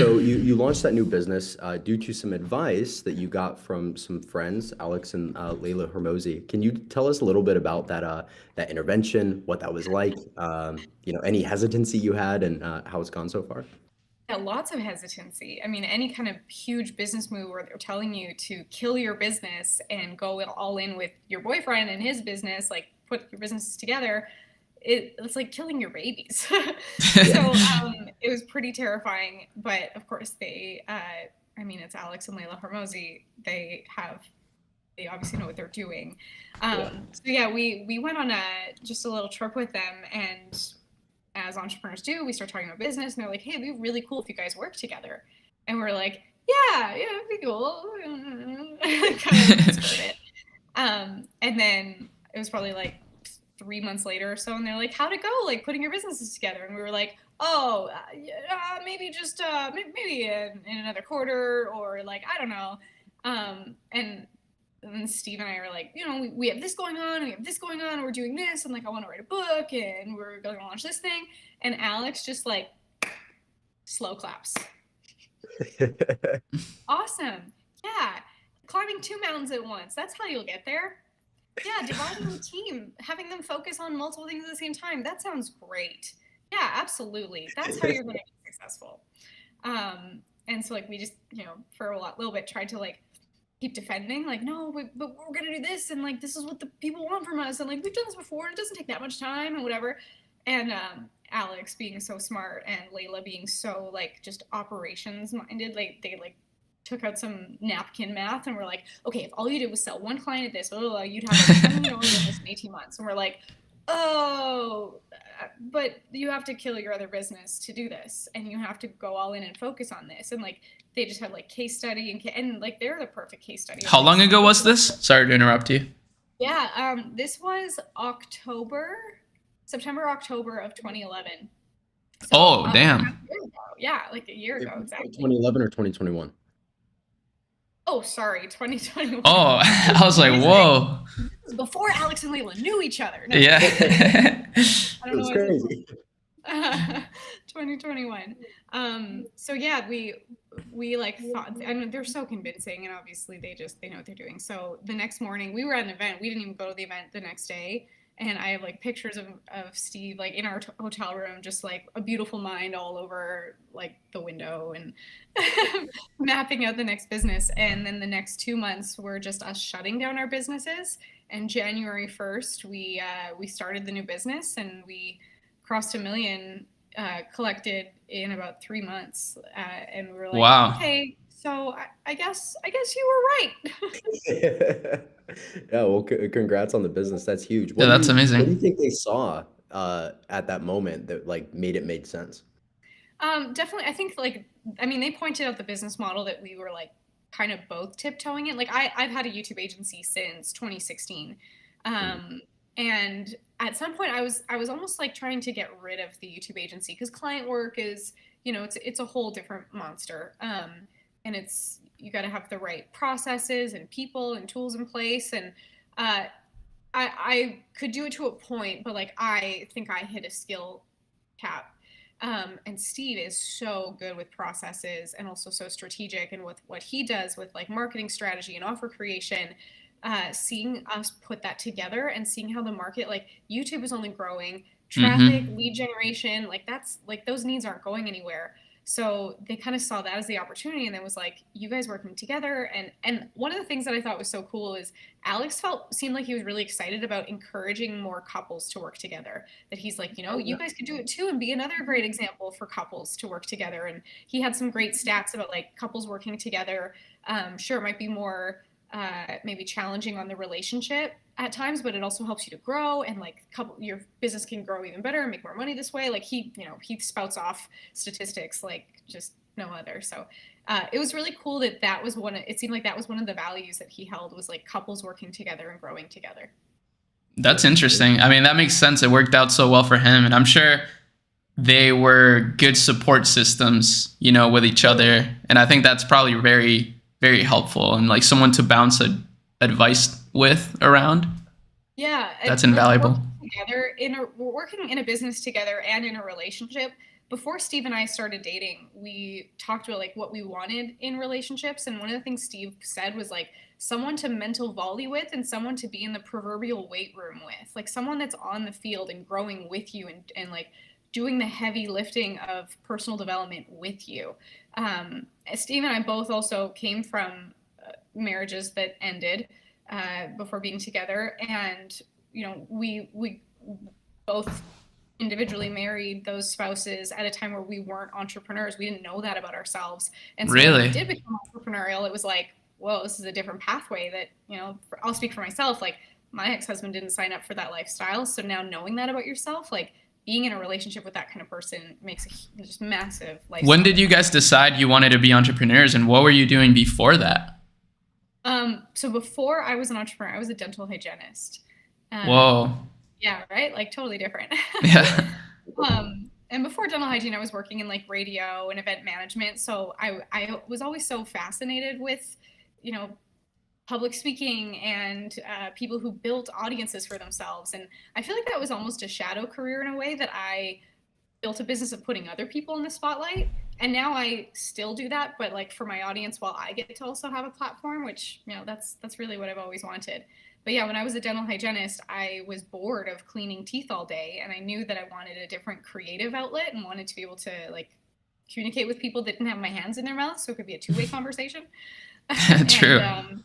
So you launched that new business due to some advice that you got from some friends, Alex and Layla Hermosi. Can you tell us a little bit about that intervention, what that was like, any hesitancy you had, and how it's gone so far? Yeah, lots of hesitancy. I mean, any kind of huge business move where they're telling you to kill your business and go all in with your boyfriend and his business, like put your businesses together, it's like killing your babies. So it was pretty terrifying. But of course, I mean, it's Alex and Layla Hormozy. They obviously know what they're doing. Yeah. So yeah, we went on just a little trip with them, and as entrepreneurs do, we start talking about business, and they're like, "Hey, it'd be really cool if you guys work together." And we're like, "Yeah, it'd be cool." Kind of it. And then it was probably like 3 months later or so, and they're like, "How'd it go? Like putting your businesses together?" And we were like, "Oh, yeah, maybe just maybe in another quarter, or like I don't know." And Steve and I are like, we have this going on, we have this going on, we're doing this, and like I want to write a book, and we're going to launch this thing. And Alex just like slow claps. Awesome. Yeah. Climbing 2 mountains at once. That's how you'll get there. Yeah, dividing the team, having them focus on multiple things at the same time. That sounds great. Yeah, absolutely. That's how you're going to be successful. And so like we just, for little bit tried to like keep defending, like, no, but we're gonna do this, and like this is what the people want from us, and like we've done this before, and it doesn't take that much time, and whatever. And Alex being so smart, and Layla being so like just operations minded, like they like took out some napkin math, and we're like, okay, if all you did was sell one client at this, you'd have like $1 million business in 18 months. And we're like, oh, but you have to kill your other business to do this, and you have to go all in and focus on this. And like they just had like case study, and like they're the perfect case study. How long ago was this? Sorry to interrupt you. Yeah, this was September, October of 2011. So, oh, damn. Yeah, like a year ago exactly. 2011 or 2021? Oh, sorry, 2021. Oh, I was like, whoa. This was before Alex and Layla knew each other. No. Yeah. I don't know. Crazy. 2021. So yeah, we like thought, I mean, they're so convincing, and obviously they know what they're doing. So the next morning we were at an event. We didn't even go to the event the next day. And I have like pictures of Steve like in our hotel room, just like a beautiful mind all over like the window, and mapping out the next business. And then the next 2 months were just us shutting down our businesses. And January 1st, we started the new business, and we crossed 1 million collected in about 3 months. And we were like, wow. Okay, so I guess you were right. Yeah, well, congrats on the business. That's huge. Yeah, that's amazing. What do you think they saw at that moment that like made sense? Definitely, I think I mean, they pointed out the business model that we were like kind of both tiptoeing in. Like I've had a YouTube agency since 2016. And at some point I was almost like trying to get rid of the YouTube agency, because client work is, it's a whole different monster. And you got to have the right processes and people and tools in place. And I could do it to a point, but like I think I hit a skill cap. And Steve is so good with processes, and also so strategic, and with what he does with like marketing strategy and offer creation. Seeing us put that together, and seeing how the market, like YouTube is only growing, traffic, lead generation, like that's like those needs aren't going anywhere. So they kind of saw that as the opportunity, and then was like, you guys working together. And one of the things that I thought was so cool is Alex seemed like he was really excited about encouraging more couples to work together. That he's like, you guys could do it too, and be another great example for couples to work together. And he had some great stats about like couples working together. Sure, it might be more maybe challenging on the relationship at times, but it also helps you to grow, and like your business can grow even better and make more money this way. Like he spouts off statistics like just no other. So it was really cool that was it seemed like that was one of the values that he held, was like couples working together and growing together. That's interesting. I mean, that makes sense. It worked out so well for him, and I'm sure they were good support systems, with each other. And I think that's probably very, very helpful, and like someone to bounce advice with around. Yeah, that's invaluable. We're working in a business together and in a relationship. before Steve and I started dating, we talked about like what we wanted in relationships. And one of the things Steve said was like someone to mental volley with and someone to be in the proverbial weight room with, like someone that's on the field and growing with you and like doing the heavy lifting of personal development with you. Steve and I both also came from marriages that ended before being together. And, you know, we both individually married those spouses at a time where we weren't entrepreneurs. We didn't know that about ourselves. And so when we Really? did become entrepreneurial, it was like, whoa, this is a different pathway that, you know, I'll speak for myself. Like my ex-husband didn't sign up for that lifestyle. So now knowing that about yourself, like being in a relationship with that kind of person makes a just massive lifestyle. When did you guys decide you wanted to be entrepreneurs, and what were you doing before that? So before I was an entrepreneur, I was a dental hygienist. Whoa. Yeah, right? Like totally different. Yeah. And before dental hygiene, I was working in like radio and event management. So I was always so fascinated with, you know, public speaking and people who built audiences for themselves. And I feel like that was almost a shadow career in a way, that I built a business of putting other people in the spotlight. And now I still do that, but like for my audience, while I get to also have a platform, which, you know, that's really what I've always wanted. But yeah, when I was a dental hygienist, I was bored of cleaning teeth all day, and I knew that I wanted a different creative outlet and wanted to be able to like communicate with people that didn't have my hands in their mouth, so it could be a two-way conversation. True. And,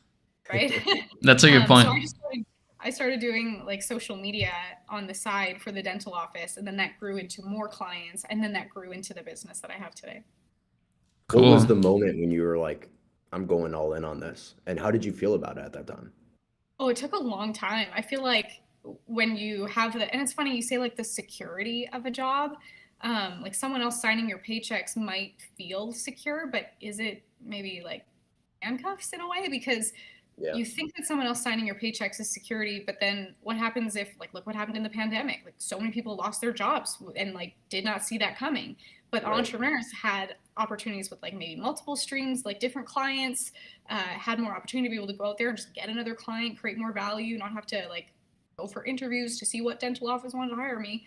right? That's a good point. So I started doing like social media on the side for the dental office, and then that grew into more clients, and then that grew into the business that I have today. Cool. What was the moment when you were like, I'm going all in on this? And how did you feel about it at that time? Oh, it took a long time. I feel like when you have the, and it's funny, you say like the security of a job, like someone else signing your paychecks might feel secure, but is it maybe like handcuffs in a way? Because you think that someone else signing your paychecks is security, but then what happens if, like, look what happened in the pandemic? Like so many people lost their jobs and like did not see that coming. But entrepreneurs had opportunities with like maybe multiple streams, like different clients, had more opportunity to be able to go out there and just get another client, create more value, not have to like go for interviews to see what dental office wanted to hire me.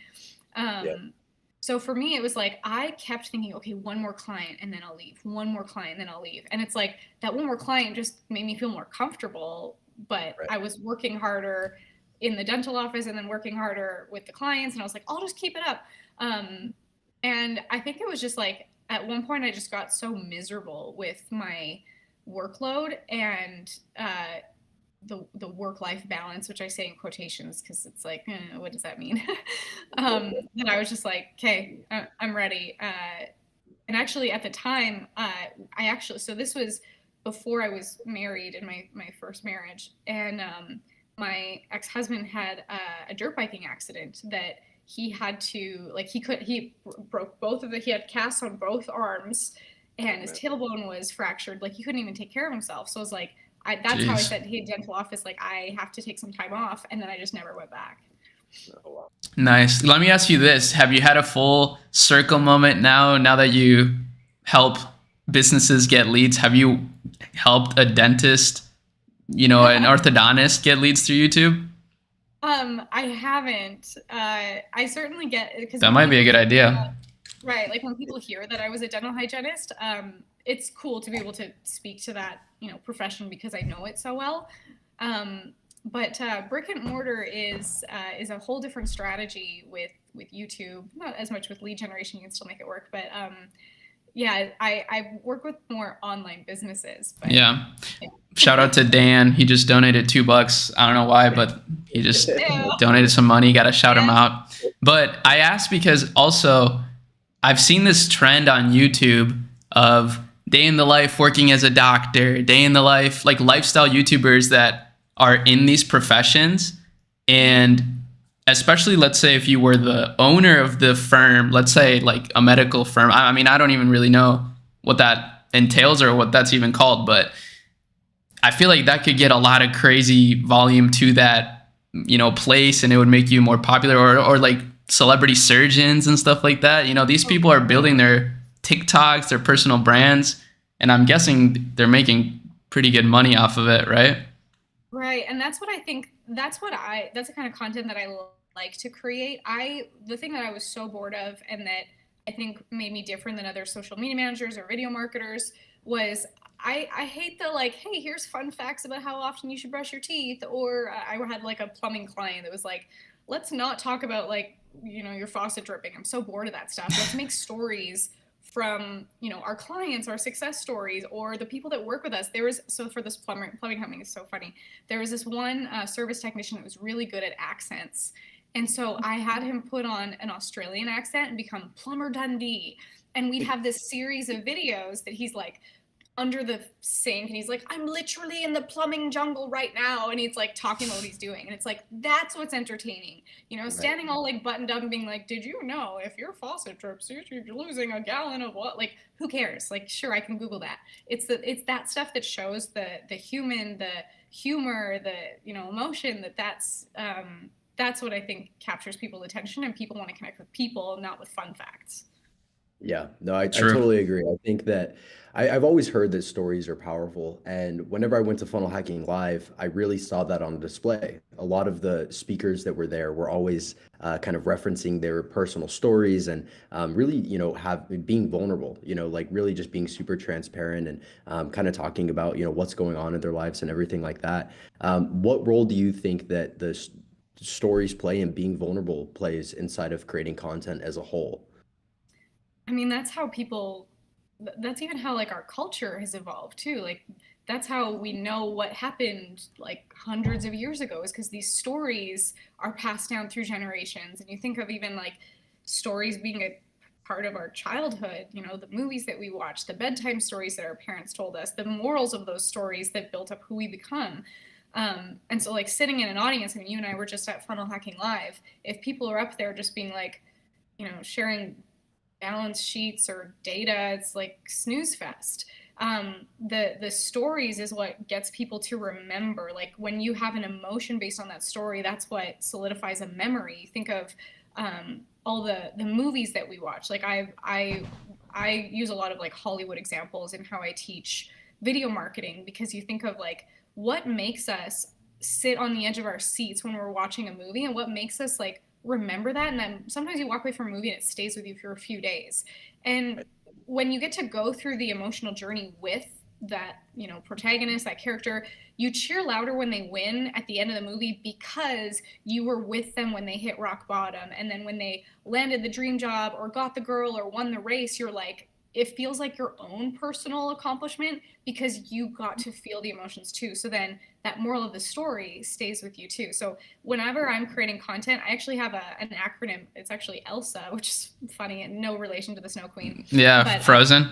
So for me, it was like, I kept thinking, okay, one more client and then I'll leave, one more client and then I'll leave. And it's like that one more client just made me feel more comfortable, but I was working harder in the dental office and then working harder with the clients. And I was like, I'll just keep it up. And I think it was just like, at one point I just got so miserable with my workload and the work-life balance, which I say in quotations because it's like, what does that mean? And I was just like, okay, I'm ready. And actually at the time, so this was before I was married in my first marriage. And my ex-husband had a dirt biking accident that he had to, like, he broke he had casts on both arms and his tailbone was fractured. Like he couldn't even take care of himself. So I was like, that's how I said, hey, dental office, like I have to take some time off. And then I just never went back. Nice. Let me ask you this. Have you had a full circle moment now that you help businesses get leads? Have you helped a dentist, an orthodontist get leads through YouTube? I haven't. I certainly get, because that might be a good idea. Right. Like when people hear that I was a dental hygienist, it's cool to be able to speak to that, profession because I know it so well. But brick and mortar is a whole different strategy with YouTube. Not as much with lead generation; you can still make it work. But yeah, I work with more online businesses. But, yeah. Shout out to Dan. He just donated $2. I don't know why, but he just donated some money. Got to shout him out. But I asked because also I've seen this trend on YouTube of day in the life working as a doctor, day in the life, like lifestyle YouTubers that are in these professions. And especially, let's say if you were the owner of the firm, let's say like a medical firm. I mean, I don't even really know what that entails or what that's even called, but I feel like that could get a lot of crazy volume to that, place, and it would make you more popular, or like celebrity surgeons and stuff like that. These people are building their TikToks, their personal brands, and I'm guessing they're making pretty good money off of it, right? Right. And that's what I think, that's the kind of content that I like to create. The thing that I was so bored of and that I think made me different than other social media managers or video marketers was I hate the like, hey, here's fun facts about how often you should brush your teeth. Or I had like a plumbing client that was like, let's not talk about like, your faucet dripping. I'm so bored of that stuff. Let's make stories from, our clients, our success stories, or the people that work with us. So for this plumbing company, is so funny. There was this one service technician that was really good at accents. And so I had him put on an Australian accent and become Plumber Dundee. And we'd have this series of videos that he's like under the sink and he's like, I'm literally in the plumbing jungle right now. And he's like talking about what he's doing. And it's like, that's what's entertaining. Standing all like buttoned up and being like, did you know if your faucet drips, you're losing a gallon of what? Like, who cares? Like, sure, I can Google that. It's that stuff that shows the human, the humor, the, emotion that's what I think captures people's attention, and people want to connect with people, not with fun facts. Yeah, no, I True. totally agree. I think that I've always heard that stories are powerful. And whenever I went to Funnel Hacking Live, I really saw that on display. A lot of the speakers that were there were always kind of referencing their personal stories and really, being vulnerable, like really just being super transparent and kind of talking about, what's going on in their lives and everything like that. What role do you think that the stories play and being vulnerable plays inside of creating content as a whole? I mean, that's even how like our culture has evolved too. Like that's how we know what happened like hundreds of years ago, is because these stories are passed down through generations. And you think of even like stories being a part of our childhood, the movies that we watched, the bedtime stories that our parents told us, the morals of those stories that built up who we become. And so like sitting in an audience, I mean, you and I were just at Funnel Hacking Live. If people are up there just being like, sharing balance sheets or data, it's like snooze fest. The stories is what gets people to remember. Like when you have an emotion based on that story, that's what solidifies a memory. Think of all the movies that we watch. Like I use a lot of like Hollywood examples in how I teach video marketing, because you think of like what makes us sit on the edge of our seats when we're watching a movie, and what makes us like remember that. And then sometimes you walk away from a movie and it stays with you for a few days. And when you get to go through the emotional journey with that, protagonist, that character, you cheer louder when they win at the end of the movie because you were with them when they hit rock bottom. And then when they landed the dream job or got the girl or won the race, you're like, it feels like your own personal accomplishment because you got to feel the emotions too. So then that moral of the story stays with you too. So whenever I'm creating content, I actually have an acronym. It's actually ELSA, which is funny and no relation to the Snow Queen. Yeah, but, Frozen.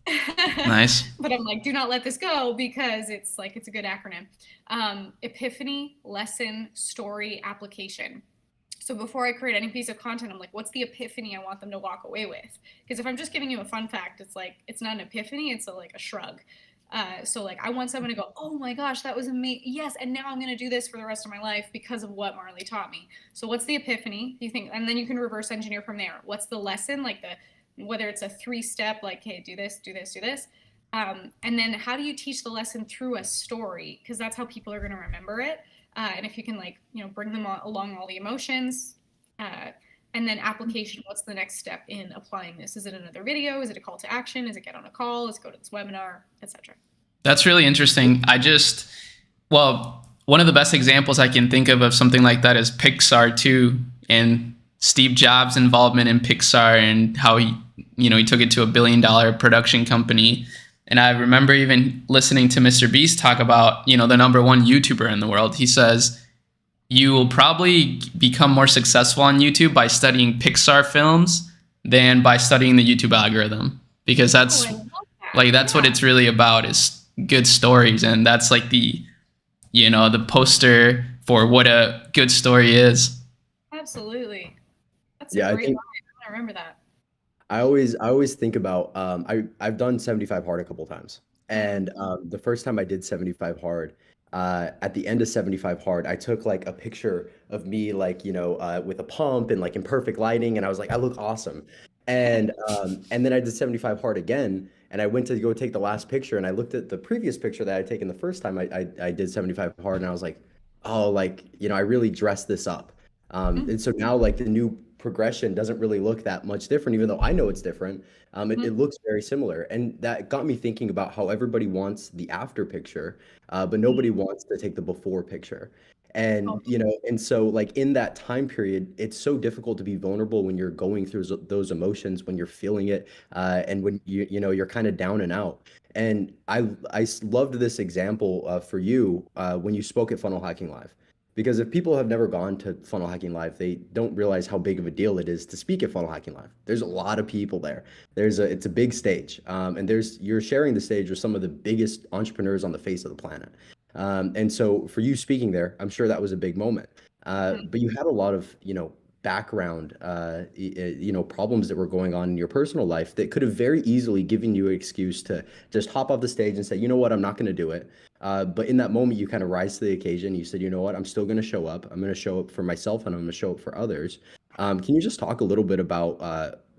Nice. But I'm like, do not let this go, because it's a good acronym. Epiphany, lesson, story, application. So before I create any piece of content, I'm like, what's the epiphany I want them to walk away with? Because if I'm just giving you a fun fact, it's like, it's not an epiphany, it's like a shrug. So like I want someone to go, oh my gosh, that was amazing. Yes, and now I'm going to do this for the rest of my life because of what Marley taught me. So what's the epiphany? You think, and then you can reverse engineer from there. What's the lesson? Like whether it's a 3-step, like, hey, do this, do this, do this. And then how do you teach the lesson through a story? Because that's how people are going to remember it. And if you can bring them along all the emotions, and then application, what's the next step in applying this? Is it another video? Is it a call to action? Is it get on a call? Let's go to this webinar, etc. That's really interesting. One of the best examples I can think of something like that is Pixar too, and Steve Jobs' involvement in Pixar and how he took it to $1 billion production company. And I remember even listening to Mr. Beast talk about, the number one YouTuber in the world. He says, you will probably become more successful on YouTube by studying Pixar films than by studying the YouTube algorithm. Because that's what it's really about, is good stories. And that's like the poster for what a good story is. Absolutely. That's a great line. I remember that. I always think about I've done 75 hard a couple times, and the first time I did 75 hard, at the end of 75 hard, I took like a picture of me with a pump and like in perfect lighting, and I was like, I look awesome, and then I did 75 hard again, and I went to go take the last picture, and I looked at the previous picture that I had taken the first time I did 75 hard, and I was like, oh, I really dressed this up, and so now like the new progression doesn't really look that much different, even though I know it's different. It Mhm. looks very similar. And that got me thinking about how everybody wants the after picture, but nobody wants to take the before picture. Oh, And, and so like in that time period, it's so difficult to be vulnerable when you're going through those emotions, when you're feeling it, and when you're kind of down and out. And I loved this example for you when you spoke at Funnel Hacking Live. Because if people have never gone to Funnel Hacking Live, they don't realize how big of a deal it is to speak at Funnel Hacking Live. There's a lot of people there. It's a big stage, and you're sharing the stage with some of the biggest entrepreneurs on the face of the planet. And so for you speaking there, I'm sure that was a big moment. mhm. But you had a lot of background problems that were going on in your personal life that could have very easily given you an excuse to just hop off the stage and say, you know what, I'm not going to do it. But in that moment, you kind of rise to the occasion. You said, you know what, I'm still going to show up. I'm going to show up for myself and I'm going to show up for others. Can you just talk a little bit about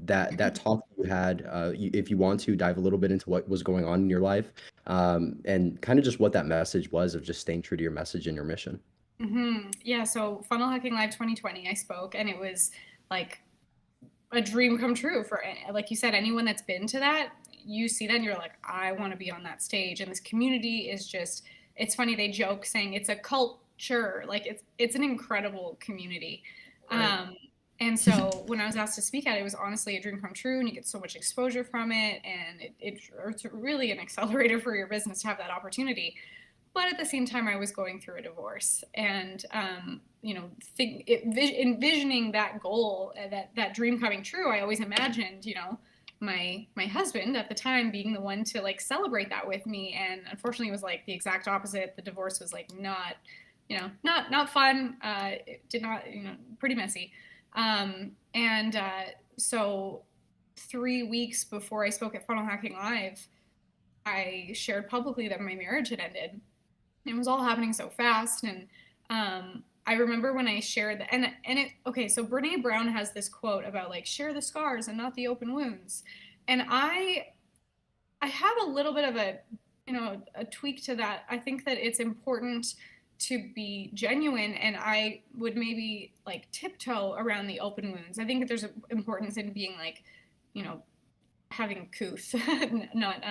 that talk you had? If you want to dive a little bit into what was going on in your life, and kind of just what that message was of just staying true to your message and your mission. Yeah, so Funnel Hacking Live 2020, I spoke, and it was like a dream come true for, like you said, anyone that's been to that. You see that and you're like, I want to be on that stage. And this community is just, it's funny, they joke saying it's a culture, like it's an incredible community. Right. And so when I was asked to speak at it, it was honestly a dream come true, and you get so much exposure from it, and it's really an accelerator for your business to have that opportunity. But at the same time, I was going through a divorce, and envisioning that goal, that dream coming true. I always imagined, my husband at the time being the one to like celebrate that with me, and unfortunately, it was like the exact opposite. The divorce was like not fun. It did not, pretty messy. And so 3 weeks before I spoke at Funnel Hacking Live, I shared publicly that my marriage had ended. It was all happening so fast, and I remember when I shared that, and it okay. So Brene Brown has this quote about like share the scars and not the open wounds, and I have a little bit of a tweak to that. I think that it's important to be genuine, and I would maybe like tiptoe around the open wounds. I think that there's an importance in being like, you know, having couth, not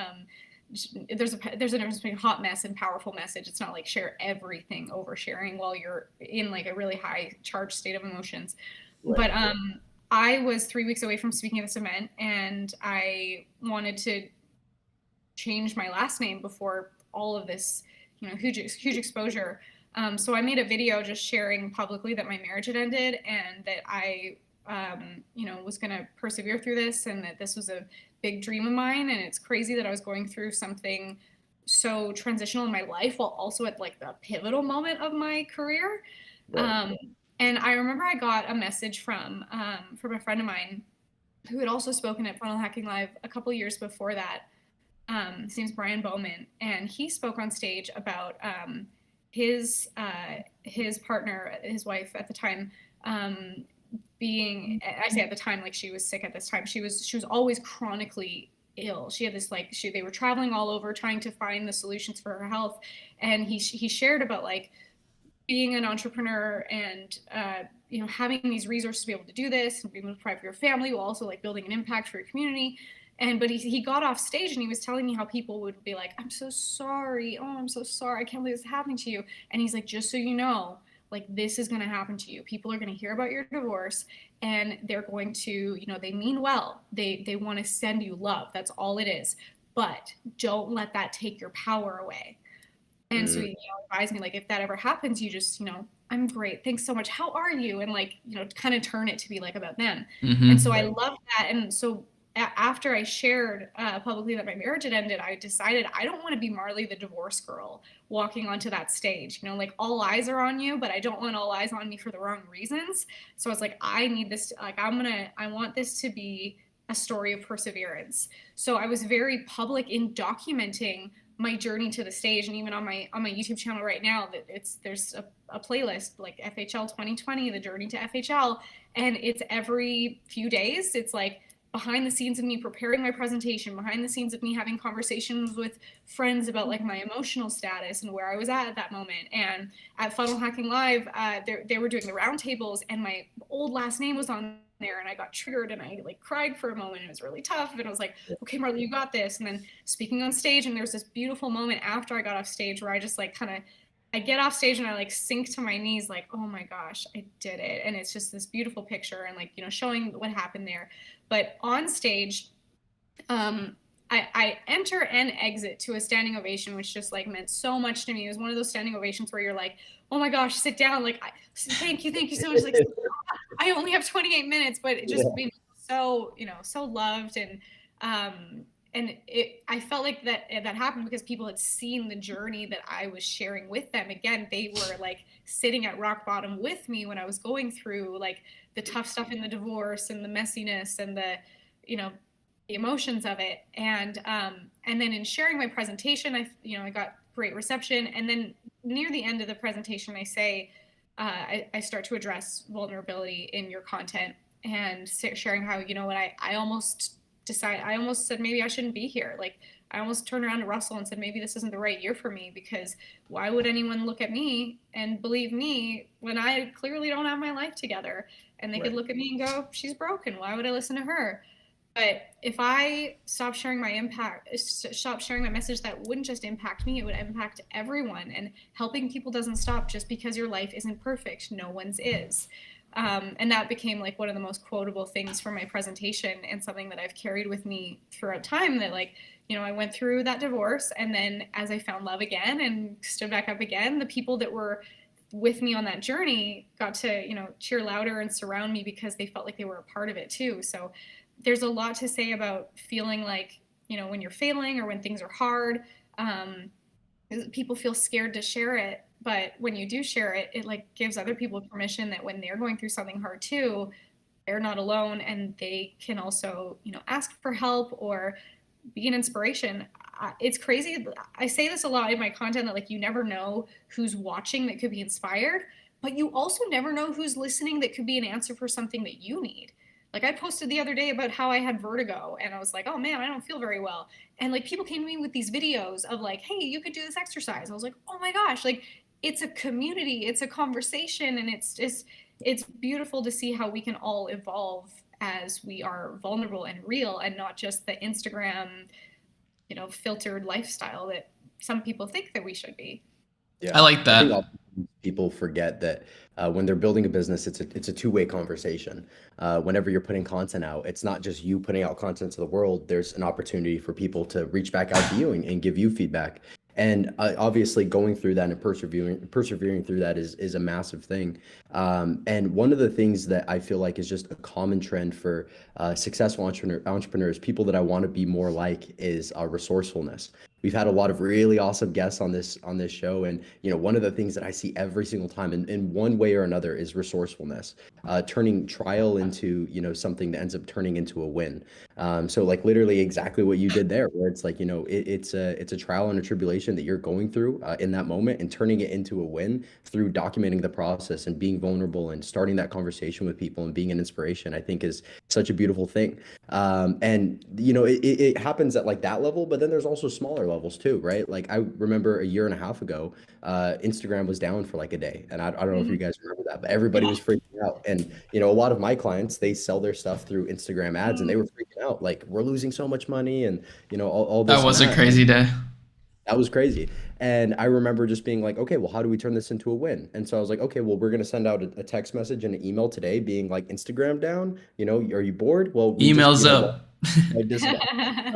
there's a difference between hot mess and powerful message. It's not like share everything oversharing while you're in like a really high charged state of emotions. Right. But I was 3 weeks away from speaking at this event, and I wanted to change my last name before all of this, huge exposure. So I made a video just sharing publicly that my marriage had ended, and that I was going to persevere through this, and that this was a big dream of mine. And it's crazy that I was going through something so transitional in my life while also at like the pivotal moment of my career. Right. And I remember I got a message from a friend of mine who had also spoken at Funnel Hacking Live a couple years before that. His name's Brian Bowman, and he spoke on stage about his partner, his wife at the time, being, I say at the time, like she was sick at this time. She was always chronically ill. She had this they were traveling all over trying to find the solutions for her health, and he shared about like being an entrepreneur and having these resources to be able to do this and be able to provide for your family while also like building an impact for your community. But he got off stage and he was telling me how people would be like, I'm so sorry. Oh, I'm so sorry. I can't believe this is happening to you. And he's like, just so you know, like this is going to happen to you. People are going to hear about your divorce, and they're going to, they mean well. They want to send you love. That's all it is. But don't let that take your power away. And so he advised me, like, if that ever happens, you just, I'm great. Thanks so much. How are you? And like, kind of turn it to be like about them. Mm-hmm. And so I love that. And so after I shared publicly that my marriage had ended, I decided I don't want to be Marley, the divorce girl, walking onto that stage. Like all eyes are on you, but I don't want all eyes on me for the wrong reasons. So I was like, I need this. Like, I want this to be a story of perseverance. So I was very public in documenting my journey to the stage, and even on my YouTube channel right now, that there's a playlist like FHL 2020, the journey to FHL, and it's every few days. It's like behind the scenes of me preparing my presentation, behind the scenes of me having conversations with friends about like my emotional status and where I was at that moment. And at Funnel Hacking Live, they were doing the roundtables, and my old last name was on there, and I got triggered and I like cried for a moment. It was really tough. And I was like, okay, Marley, you got this. And then speaking on stage, and there's this beautiful moment after I got off stage where I just like kind of, I get off stage and I like sink to my knees, like, oh my gosh, I did it. And it's just this beautiful picture and like, you know, showing what happened there. But on stage, I enter and exit to a standing ovation, which just like meant so much to me. It was one of those standing ovations where you're like, oh my gosh, sit down. Like, thank you so much. Like, I only have 28 minutes, but it just made me so, you know, so loved. And I felt like that happened because people had seen the journey that I was sharing with them. Again, they were like sitting at rock bottom with me when I was going through like the tough stuff in the divorce and the messiness and the, you know, the emotions of it. And then in sharing my presentation, I got great reception. And then near the end of the presentation, I say, I start to address vulnerability in your content and sharing how, you know what, I almost said maybe I shouldn't be here. Like, I almost turned around to Russell and said, maybe this isn't the right year for me, because why would anyone look at me and believe me when I clearly don't have my life together? And they could look at me and go, she's broken. Why would I listen to her? But if I stopped sharing my message, that wouldn't just impact me, it would impact everyone. And helping people doesn't stop just because your life isn't perfect. No one's is. And that became like one of the most quotable things from my presentation, and something that I've carried with me throughout time, that like, you know, I went through that divorce, and then as I found love again and stood back up again, the people that were with me on that journey got to, you know, cheer louder and surround me because they felt like they were a part of it too. So there's a lot to say about feeling like, you know, when you're failing or when things are hard, people feel scared to share it. But when you do share it, it like gives other people permission that when they're going through something hard too, they're not alone, and they can also, you know, ask for help or be an inspiration. It's crazy. I say this a lot in my content, that like, you never know who's watching that could be inspired, but you also never know who's listening that could be an answer for something that you need. Like, I posted the other day about how I had vertigo, and I was like, oh man, I don't feel very well. And like, people came to me with these videos of like, hey, you could do this exercise. I was like, oh my gosh, like, it's a community, it's a conversation, and it's beautiful to see how we can all evolve as we are vulnerable and real, and not just the Instagram, you know, filtered lifestyle that some people think that we should be. I like I think that. people forget that when they're building a business, it's a two-way conversation. Whenever you're putting content out, it's not just you putting out content to the world. There's an opportunity for people to reach back out to you and give you feedback. And obviously, going through that and persevering through that is a massive thing. And one of the things that I feel like is just a common trend for successful entrepreneurs, people that I want to be more like, is resourcefulness. We've had a lot of really awesome guests on this show, and you know, one of the things that I see every single time in one way or another is resourcefulness, turning trial into, you know, something that ends up turning into a win. So like literally exactly what you did there, where it's like, you know, it's a trial and a tribulation that you're going through in that moment, and turning it into a win through documenting the process and being vulnerable and starting that conversation with people and being an inspiration, I think is such a beautiful thing. And you know, it happens at like that level, but then there's also smaller levels too, right? Like, I remember a year and a half ago, Instagram was down for like a day, and I don't know if you guys remember that, but everybody was freaking out. And you know, a lot of my clients, they sell their stuff through Instagram ads, and they were freaking out, like, we're losing so much money, and you know, all That this and was a that. crazy day. That was crazy. And I remember just being like, okay, well, how do we turn this into a win? And so I was like, okay, well, we're going to send out a text message and an email today being like, Instagram down, you know, are you bored? Well, we just, you Emails know, up. like this guy.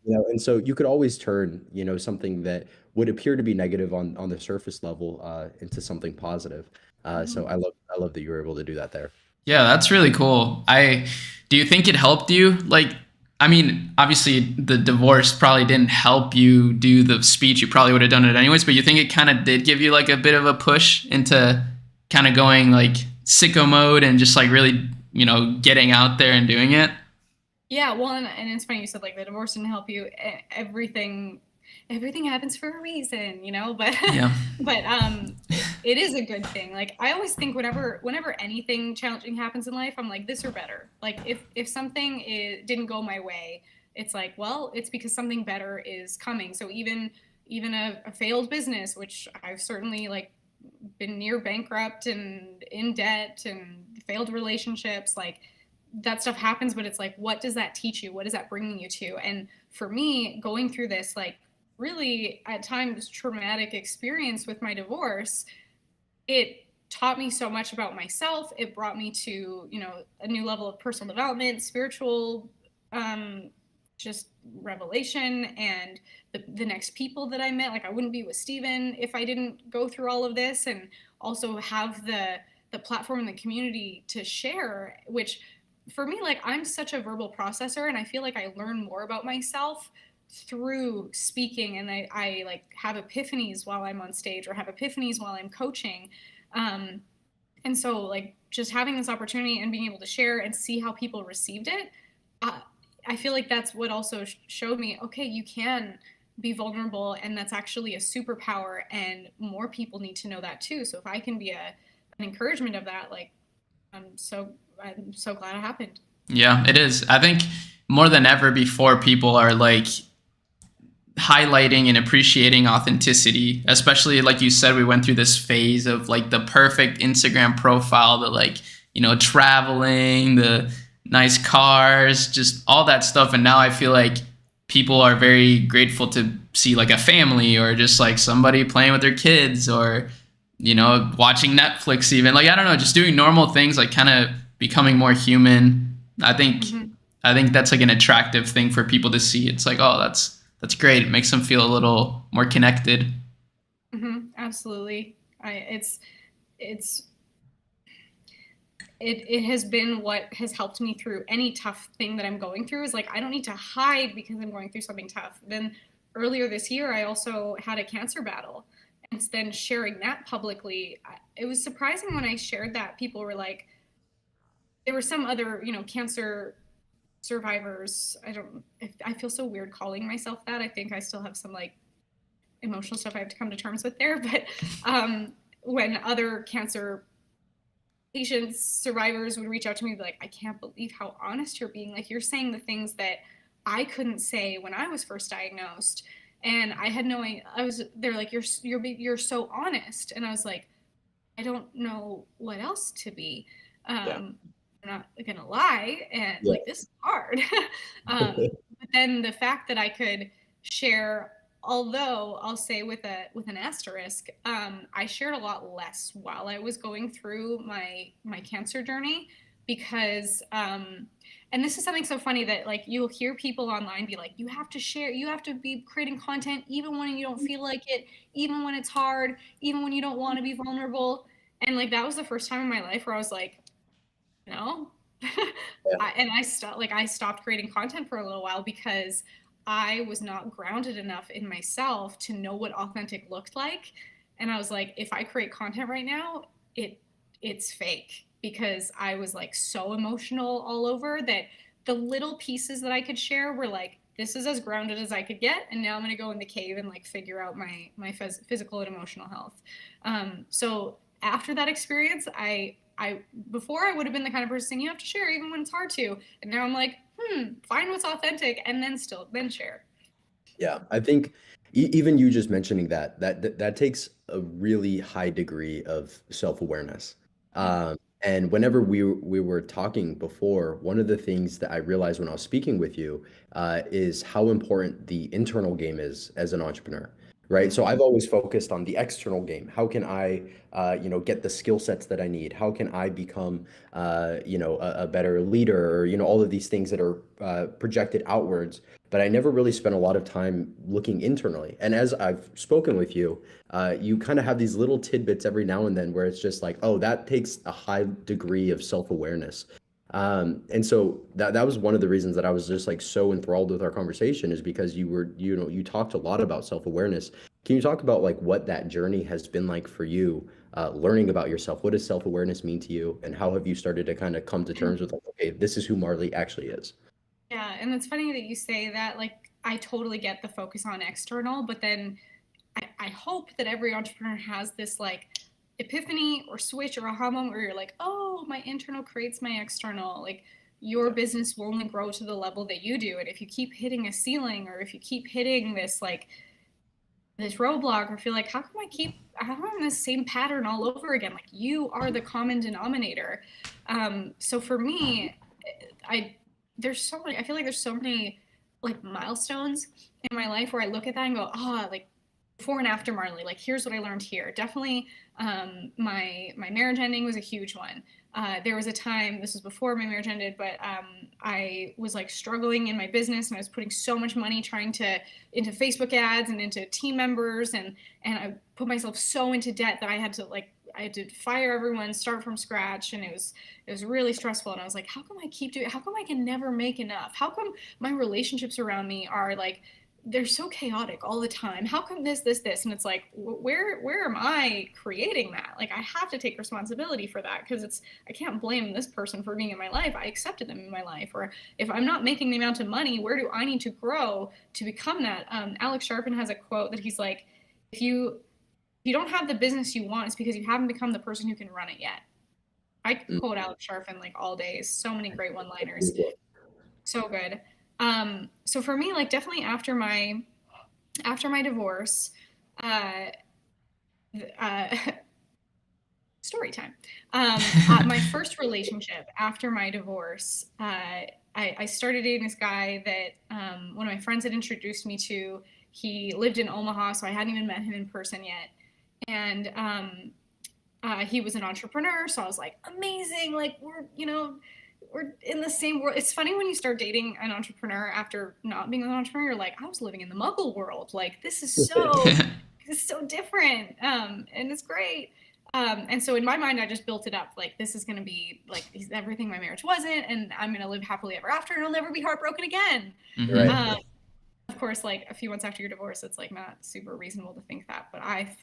You know, and so you could always turn, you know, something that would appear to be negative on the surface level into something positive. So I love that you were able to do that there. Yeah, that's really cool. I Do you think it helped you? Like, I mean, obviously the divorce probably didn't help you do the speech. You probably would have done it anyways, but you think it kind of did give you like a bit of a push into kind of going like sicko mode and just like really, you know, getting out there and doing it? Yeah, well, and it's funny you said like the divorce didn't help you. Everything happens for a reason, you know. But Yeah. but it is a good thing. Like, I always think whenever anything challenging happens in life, I'm like, this or better. Like, if something didn't go my way, it's like, well, it's because something better is coming. So even a failed business, which I've certainly like been near bankrupt and in debt and failed relationships, like, that stuff happens, but it's like, what does that teach you? What is that bringing you to? And for me, going through this, like, really at times traumatic experience with my divorce, it taught me so much about myself. It brought me to, you know, a new level of personal development, spiritual, just revelation, and the next people that I met. Like, I wouldn't be with Steven if I didn't go through all of this, and also have the platform and the community to share, which for me, like, I'm such a verbal processor, and I feel like I learn more about myself through speaking, and I like have epiphanies while I'm on stage, or have epiphanies while I'm coaching. And so, like, just having this opportunity and being able to share and see how people received it, I feel like that's what also showed me, okay, you can be vulnerable, and that's actually a superpower, and more people need to know that too. So if I can be an encouragement of that, like, I'm so glad it happened. Yeah, it is. I think more than ever before, people are like highlighting and appreciating authenticity, especially like you said, we went through this phase of like the perfect Instagram profile, the like, you know, traveling, the nice cars, just all that stuff. And now I feel like people are very grateful to see like a family, or just like somebody playing with their kids, or, you know, watching Netflix even. Like, I don't know, just doing normal things, like kind of becoming more human. I think I think that's like an attractive thing for people to see. It's like, oh, that's great. It makes them feel a little more connected. Absolutely. It has been what has helped me through any tough thing that I'm going through, is like, I don't need to hide because I'm going through something tough. Then earlier this year, I also had a cancer battle, and then sharing that publicly, it was surprising when I shared that. People were like, there were some other, you know, cancer survivors. I feel so weird calling myself that. I think I still have some like emotional stuff I have to come to terms with there. But when other cancer patients, survivors would reach out to me and be like, I can't believe how honest you're being. Like, you're saying the things that I couldn't say when I was first diagnosed. And I had no idea. They're like, you're so honest. And I was like, I don't know what else to be. I'm not gonna lie, and like, this is hard. But then the fact that I could share, although I'll say with an asterisk, I shared a lot less while I was going through my cancer journey, because and this is something so funny that, like, you'll hear people online be like, you have to share, you have to be creating content even when you don't feel like it, even when it's hard, even when you don't want to be vulnerable. And like, that was the first time in my life where I was like, no. I stopped creating content for a little while, because I was not grounded enough in myself to know what authentic looked like. And I was like, if I create content right now, it's fake, because I was like so emotional all over that the little pieces that I could share were like, this is as grounded as I could get, and now I'm going to go in the cave and like figure out my physical and emotional health. So after that experience, before I would have been the kind of person, you have to share even when it's hard to, and now I'm like, find what's authentic, and then share. Yeah, I think even you just mentioning that takes a really high degree of self-awareness. And whenever we were talking before, one of the things that I realized when I was speaking with you is how important the internal game is as an entrepreneur, right? So I've always focused on the external game. How can I, get the skill sets that I need? How can I become, a better leader, or, all of these things that are projected outwards. But I never really spent a lot of time looking internally. And as I've spoken with you, you kind of have these little tidbits every now and then where it's just like, oh, that takes a high degree of self-awareness. And so that was one of the reasons that I was just like so enthralled with our conversation, is because you talked a lot about self-awareness. Can you talk about like what that journey has been like for you, learning about yourself? What does self-awareness mean to you? And how have you started to kind of come to terms with like, okay, this is who Marley actually is? Yeah, and it's funny that you say that. Like, I totally get the focus on external, but then I hope that every entrepreneur has this like epiphany or switch or aha moment where you're like, oh, my internal creates my external. Like, your business will only grow to the level that you do. And if you keep hitting a ceiling, or if you keep hitting this roadblock, or feel like, how come I'm in the same pattern all over again? Like, you are the common denominator. So for me, there's so many, I feel like there's so many like milestones in my life where I look at that and go, like before and after Marley, like here's what I learned here. Definitely, my marriage ending was a huge one. There was a time, this was before my marriage ended, but I was like struggling in my business, and I was putting so much money into Facebook ads and into team members, and I put myself so into debt that I had to fire everyone, start from scratch, and it was really stressful. And I was like, how come how come I can never make enough? How come my relationships around me are like, they're so chaotic all the time? How come this? And it's like, where am I creating that? Like, I have to take responsibility for that, because I can't blame this person for being in my life. I accepted them in my life. Or if I'm not making the amount of money, where do I need to grow to become that? Alex Sharpin has a quote that he's like, if you don't have the business you want, it's because you haven't become the person who can run it yet. I quote Alex Sharpin like all day. So many great one-liners. So good. So for me, like definitely after my divorce, story time. My first relationship after my divorce, I started dating this guy that one of my friends had introduced me to. He lived in Omaha, so I hadn't even met him in person yet. And he was an entrepreneur, so I was like, amazing, like we're in the same world. It's funny when you start dating an entrepreneur after not being an entrepreneur, you're like, I was living in the muggle world. Like, this is so different. And it's great. And so in my mind, I just built it up. Like, this is going to be like everything my marriage wasn't, and I'm going to live happily ever after, and I'll never be heartbroken again. Right. Of course, like a few months after your divorce, it's like not super reasonable to think that, but I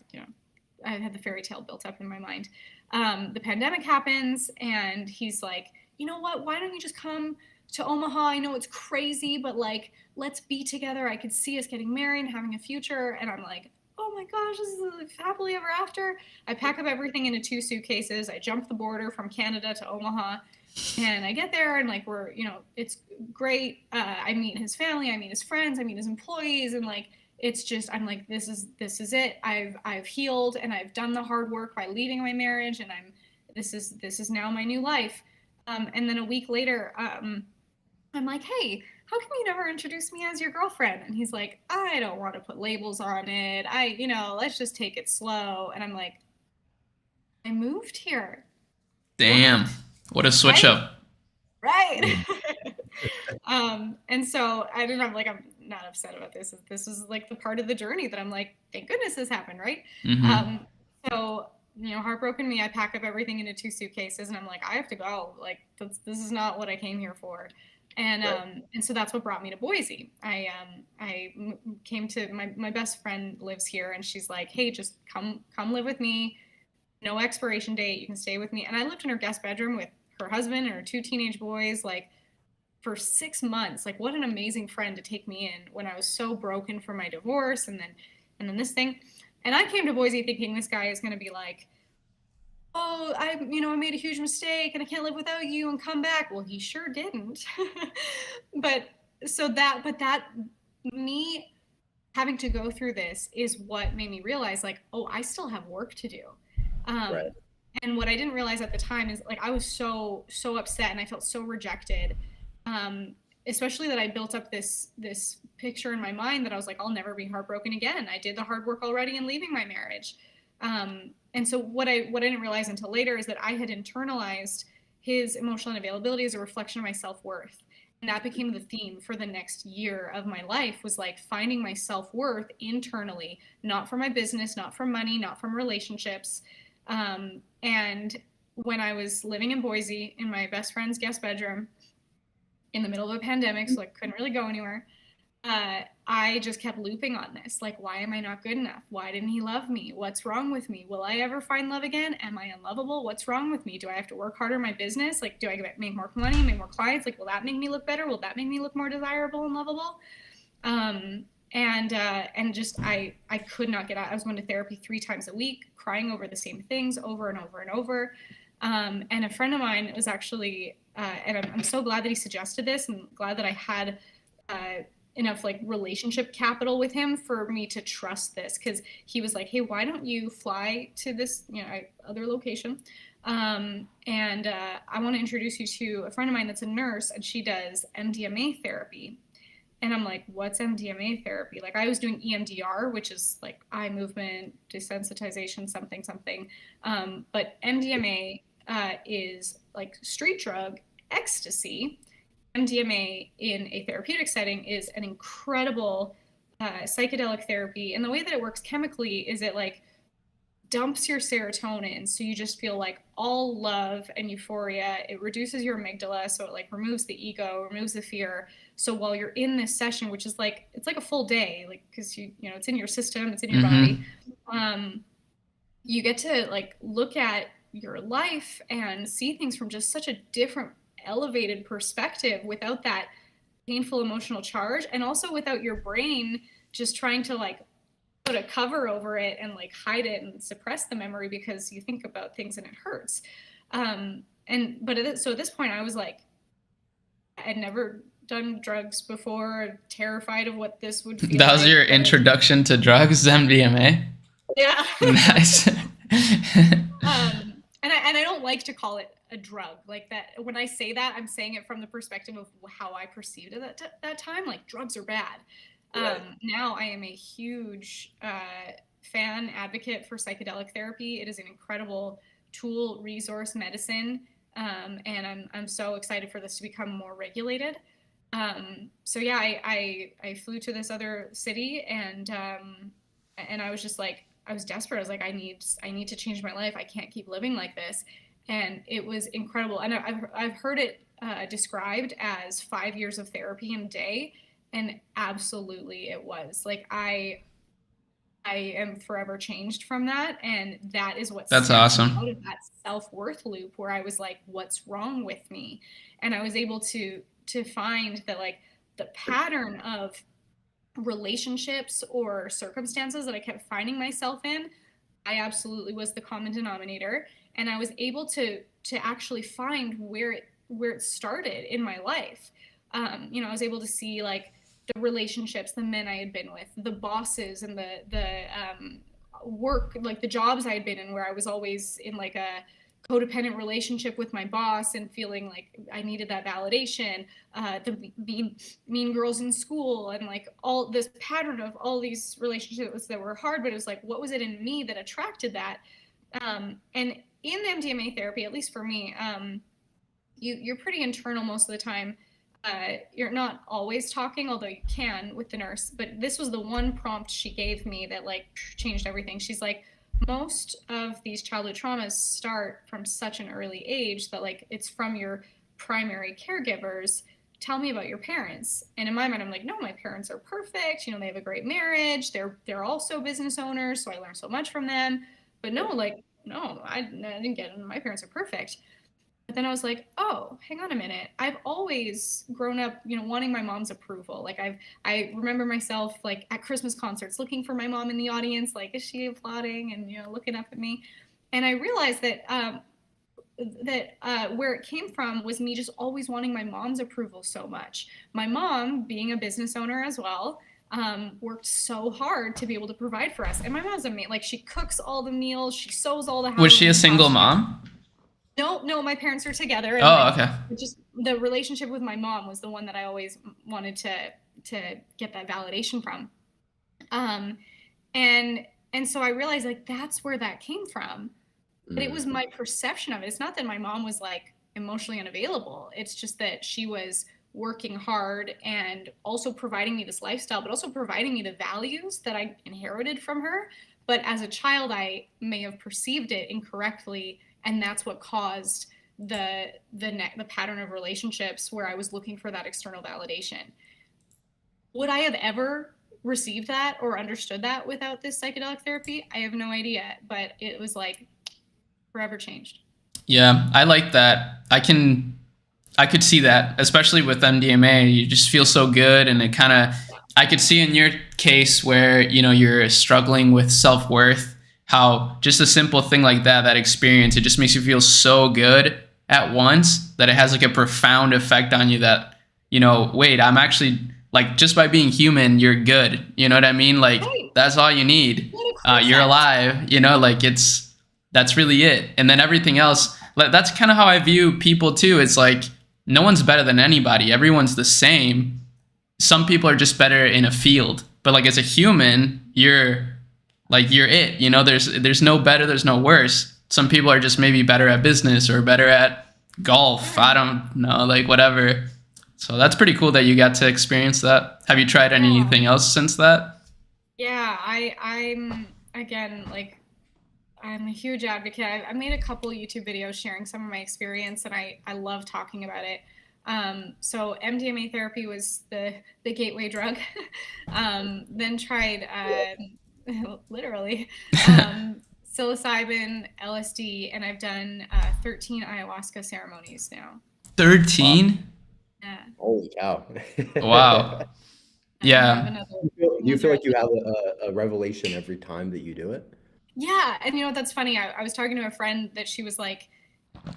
had the fairy tale built up in my mind. The pandemic happens, and he's like, you know what, why don't you just come to Omaha? I know it's crazy, but like, let's be together. I could see us getting married and having a future. And I'm like, oh my gosh, this is like happily ever after. I pack up everything into 2 suitcases. I jump the border from Canada to Omaha, and I get there, and like it's great. I meet his family, I meet his friends, I meet his employees, and like, it's just, I'm like, this is it. I've healed, and I've done the hard work by leaving my marriage, and this is now my new life. And then a week later, I'm like, hey, how come you never introduced me as your girlfriend? And he's like, I don't want to put labels on it. let's just take it slow. And I'm like, I moved here. Damn. What a switch up. Right. And so I don't know, like, I'm not upset about this. This is like the part of the journey that I'm like, thank goodness this happened, right? So, heartbroken me, I pack up everything into 2 suitcases, and I'm like, I have to go. Like, this is not what I came here for. And and so that's what brought me to Boise. I came to my best friend lives here, and she's like, hey, just come live with me. No expiration date. You can stay with me. And I lived in her guest bedroom with her husband and her 2 teenage boys, like, for 6 months. Like, what an amazing friend to take me in when I was so broken from my divorce, and then this thing. And I came to Boise thinking this guy is going to be like, oh, I made a huge mistake and I can't live without you, and come back. Well, he sure didn't. But me having to go through this is what made me realize, like, oh, I still have work to do. Right. And what I didn't realize at the time is, like, I was so upset, and I felt so rejected. Especially that I built up this picture in my mind that I was like, I'll never be heartbroken again. I did the hard work already in leaving my marriage. And so what I didn't realize until later is that I had internalized his emotional unavailability as a reflection of my self-worth. And that became the theme for the next year of my life, was like finding my self-worth internally, not from my business, not from money, not from relationships. And when I was living in Boise in my best friend's guest bedroom in the middle of a pandemic, so I couldn't really go anywhere, I just kept looping on this. Like, why am I not good enough? Why didn't he love me? What's wrong with me? Will I ever find love again? Am I unlovable? What's wrong with me? Do I have to work harder in my business? Like, do I make more money, make more clients? Like, will that make me look better? Will that make me look more desirable and lovable? And just, I could not get out. I was going to therapy 3 times a week, crying over the same things over and over and over. And a friend of mine was actually, and I'm so glad that he suggested this, and glad that I had enough like relationship capital with him for me to trust this, because he was like, hey, why don't you fly to this other location, And I want to introduce you to a friend of mine that's a nurse, and she does MDMA therapy. And I'm like, what's MDMA therapy? Like, I was doing EMDR, which is like eye movement desensitization, something, something. But MDMA is like street drug ecstasy. MDMA in a therapeutic setting is an incredible psychedelic therapy. And the way that it works chemically is it like dumps your serotonin, so you just feel like all love and euphoria. It reduces your amygdala, so it like removes the ego, removes the fear. So while you're in this session, which is like, it's like a full day, like, because you know it's in your system, it's in your body, you get to like look at your life and see things from just such a different, elevated perspective, without that painful emotional charge, and also without your brain just trying to like put a cover over it and like hide it and suppress the memory because you think about things and it hurts. So at this point I was like, I'd never done drugs before, terrified of what this would feel That was like. your introduction to drugs, MDMA? Yeah. Nice. And I don't like to call it a drug like that. When I say that, I'm saying it from the perspective of how I perceived it at that time. Like, drugs are bad. Right. Now I am a huge fan, advocate for psychedelic therapy. It is an incredible tool, resource, medicine, and I'm so excited for this to become more regulated. So yeah, I flew to this other city, and I was just like, I was desperate. I was like, I need to change my life. I can't keep living like this. And it was incredible. And I've heard it described as 5 years of therapy in a day. And absolutely it was. Like, I am forever changed from that. And that is what That's awesome. Out of that self-worth loop where I was like, what's wrong with me? And I was able to find that like the pattern of relationships or circumstances that I kept finding myself in, I absolutely was the common denominator. And I was able to actually find where it started in my life. I was able to see like the relationships, the men I had been with, the bosses, and the work, like the jobs I had been in, where I was always in like a codependent relationship with my boss and feeling like I needed that validation, the mean girls in school, and like all this pattern of all these relationships that were hard, but it was like, what was it in me that attracted that? And in MDMA therapy, at least for me, you're pretty internal most of the time. You're not always talking, although you can with the nurse, but this was the one prompt she gave me that like changed everything. She's like, most of these childhood traumas start from such an early age that like it's from your primary caregivers. Tell me about your parents. And in my mind, I'm like, no, my parents are perfect. They have a great marriage. They're also business owners, so I learned so much from them. But no, I didn't get it. My parents are perfect. But then I was like, oh, hang on a minute. I've always grown up, wanting my mom's approval. Like I remember myself like at Christmas concerts looking for my mom in the audience, like, is she applauding and, looking up at me? And I realized that where it came from was me just always wanting my mom's approval so much. My mom, being a business owner as well, worked so hard to be able to provide for us. And my mom's amazing. Like, she cooks all the meals, she sews all the houses. Was she a single mom? No, my parents are together. Oh, okay. Just the relationship with my mom was the one that I always wanted to get that validation from. And so I realized like that's where that came from. But it was my perception of it. It's not that my mom was like emotionally unavailable. It's just that she was working hard and also providing me this lifestyle, but also providing me the values that I inherited from her. But as a child, I may have perceived it incorrectly. And that's what caused the pattern of relationships where I was looking for that external validation. Would I have ever received that or understood that without this psychedelic therapy? I have no idea, but it was like forever changed. Yeah, I like that. I could see that, especially with MDMA. You just feel so good, and it kind of, I could see in your case where, you're struggling with self-worth, how just a simple thing like that experience, it just makes you feel so good at once that it has like a profound effect on you that, wait, I'm actually like, just by being human, you're good. You know what I mean? Like, right. That's all you need. You're alive, like That's really it. And then everything else, that's kind of how I view people too. It's like no one's better than anybody. Everyone's the same. Some people are just better in a field, but like as a human, you're it. You know, there's no better, there's no worse. Some people are just maybe better at business or better at golf. I don't know, like whatever. So that's pretty cool that you got to experience that. Have you tried anything else since that? Yeah, I'm again like I'm a huge advocate. I made a couple YouTube videos sharing some of my experience, and I love talking about it. So MDMA therapy was the gateway drug. Then tried literally psilocybin, LSD, and I've done 13 ayahuasca ceremonies now. 13? Yeah. Holy cow. Wow. Yeah. Do you feel like you have a revelation every time that you do it? Yeah, and you know what? That's funny. I was talking to a friend that she was like,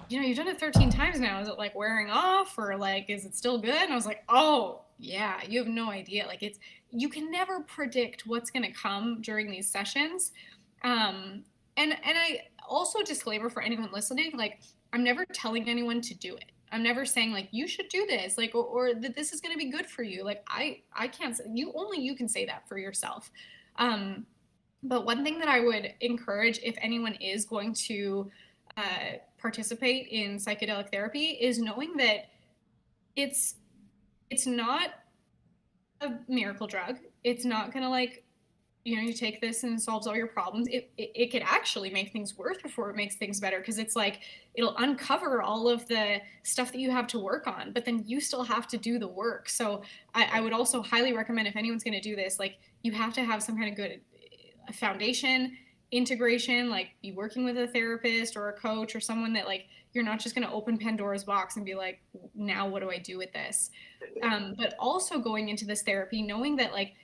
you know, you've done it 13 times now. Is it like wearing off, or like is it still good? And I was like, oh yeah, you have no idea. Like you can never predict what's gonna come during these sessions. And I also, disclaimer for anyone listening, like I'm never telling anyone to do it. I'm never saying like you should do this, like or that this is going to be good for you. Like I can't say, you can say that for yourself. But one thing that I would encourage if anyone is going to participate in psychedelic therapy is knowing that it's not a miracle drug. It's not going to like, you know, you take this and it solves all your problems. It could actually make things worse before it makes things better, because it's like it'll uncover all of the stuff that you have to work on, but then you still have to do the work. So I would also highly recommend, if anyone's going to do this, like you have to have some kind of good foundation, integration, like be working with a therapist or a coach or someone that like you're not just going to open Pandora's box and be like, now what do I do with this? But also going into this therapy knowing that like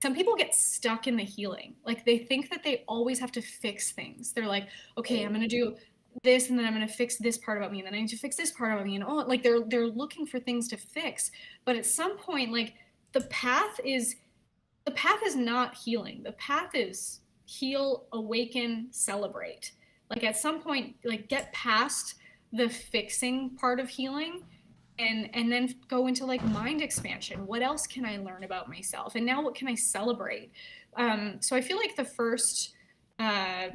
some people get stuck in the healing. Like they think that they always have to fix things. They're like, okay, I'm going to do this, and then I'm going to fix this part about me, and then I need to fix this part about me. And oh, like they're looking for things to fix. But at some point, like the path is not healing. The path is heal, awaken, celebrate. Like at some point, like get past the fixing part of healing and then go into like mind expansion. What else can I learn about myself? And now what can I celebrate? So I feel like the first, I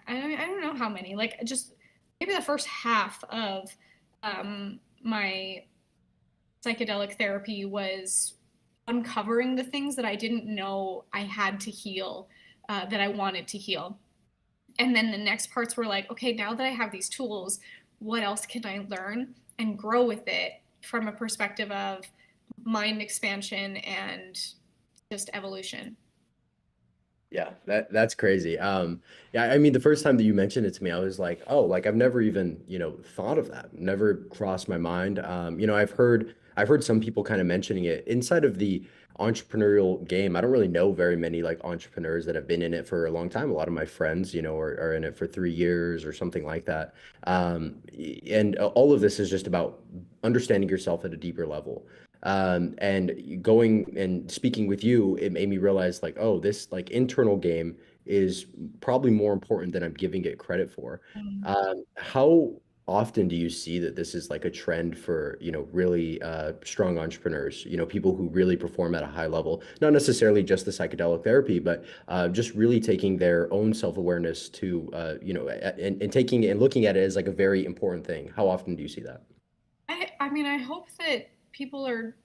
don't know how many, like just maybe the first half of my psychedelic therapy was uncovering the things that I didn't know I had to heal, that I wanted to heal. And then the next parts were like, okay, now that I have these tools, what else can I learn and grow with it from a perspective of mind expansion and just evolution? Yeah, that's crazy. Yeah, I mean, the first time that you mentioned it to me, I was like, oh, like I've never even, thought of that. Never crossed my mind. I've heard some people kind of mentioning it inside of the entrepreneurial game. I don't really know very many like entrepreneurs that have been in it for a long time. A lot of my friends, are in it for 3 years or something like that. And all of this is just about understanding yourself at a deeper level. And going and speaking with you, it made me realize like, oh, this like internal game is probably more important than I'm giving it credit for. How often do you see that this is like a trend for, really strong entrepreneurs, people who really perform at a high level, not necessarily just the psychedelic therapy, but just really taking their own self-awareness to, and taking and looking at it as like a very important thing. How often do you see that? I mean, I hope that people are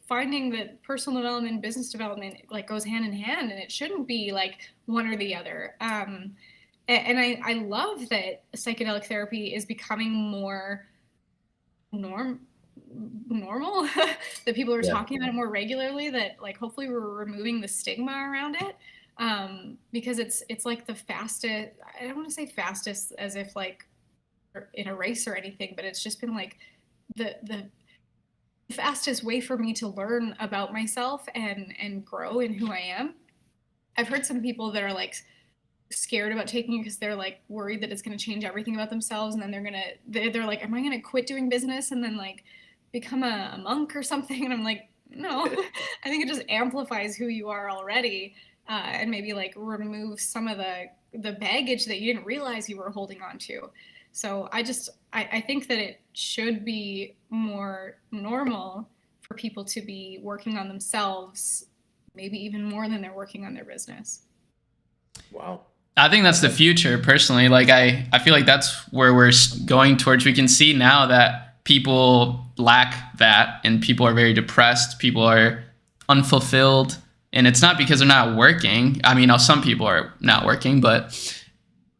finding that personal development and business development like goes hand in hand, and it shouldn't be like one or the other. And I love that psychedelic therapy is becoming more normal, that people are Yeah. talking about it more regularly, that like hopefully we're removing the stigma around it. Because it's like the fastest, I don't want to say fastest as if like in a race or anything, but it's just been like the fastest way for me to learn about myself and grow in who I am. I've heard some people that are like scared about taking it because they're like worried that it's going to change everything about themselves, and then they're like, am I going to quit doing business and then like become a monk or something? And I'm like, no. I think it just amplifies who you are already, and maybe like remove some of the the baggage that you didn't realize you were holding on to. So I think that it should be more normal for people to be working on themselves, maybe even more than they're working on their business. Wow. I think that's the future personally. Like I feel like that's where we're going towards. We can see now that people lack that and people are very depressed. People are unfulfilled, and it's not because they're not working. I mean, some people are not working, but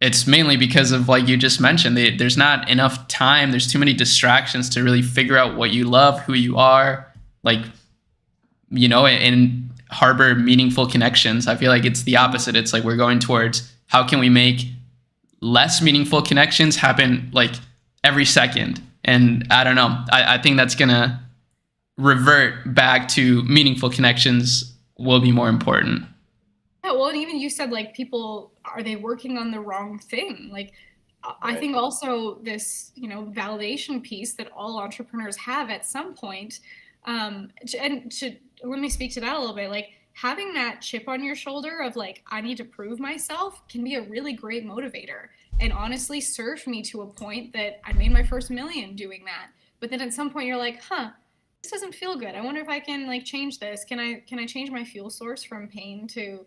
it's mainly because of, like you just mentioned, there's not enough time. There's too many distractions to really figure out what you love, who you are, like, and harbor meaningful connections. I feel like it's the opposite. It's like we're going towards how can we make less meaningful connections happen like every second. And I don't know. I think that's going to revert back to meaningful connections will be more important. Yeah, well, and even you said, like, people, are they working on the wrong thing? Like, I think also this, validation piece that all entrepreneurs have at some point. Let me speak to that a little bit. Like, having that chip on your shoulder of like, I need to prove myself can be a really great motivator, and honestly served me to a point that I made my first million doing that. But then at some point you're like, this doesn't feel good. I wonder if I can like change this. Can I change my fuel source from pain to,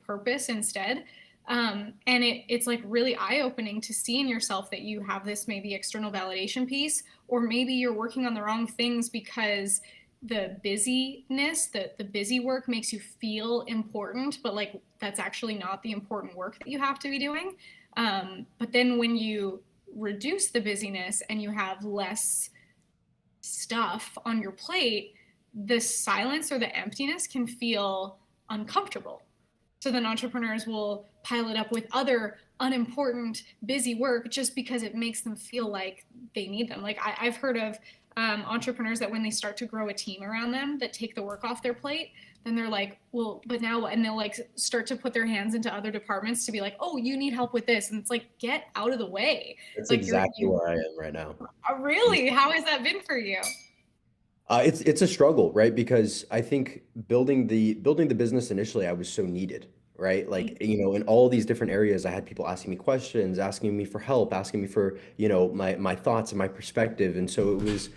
purpose instead? And it's like really eye-opening to see in yourself that you have this maybe external validation piece, or maybe you're working on the wrong things because the busyness, the busy work makes you feel important, but like that's actually not the important work that you have to be doing. But then when you reduce the busyness and you have less stuff on your plate, the silence or the emptiness can feel uncomfortable. So then entrepreneurs will pile it up with other unimportant, busy work just because it makes them feel like they need them. Like I've heard of entrepreneurs that when they start to grow a team around them that take the work off their plate, then they're like, well, but now what? And they'll like start to put their hands into other departments to be like, oh, you need help with this. And it's like, get out of the way. That's like exactly where I am right now. Really? How has that been for you? It's a struggle, right? Because I think building the business initially, I was so needed, right? Like, in all these different areas, I had people asking me questions, asking me for help, asking me for, my thoughts and my perspective. And so it was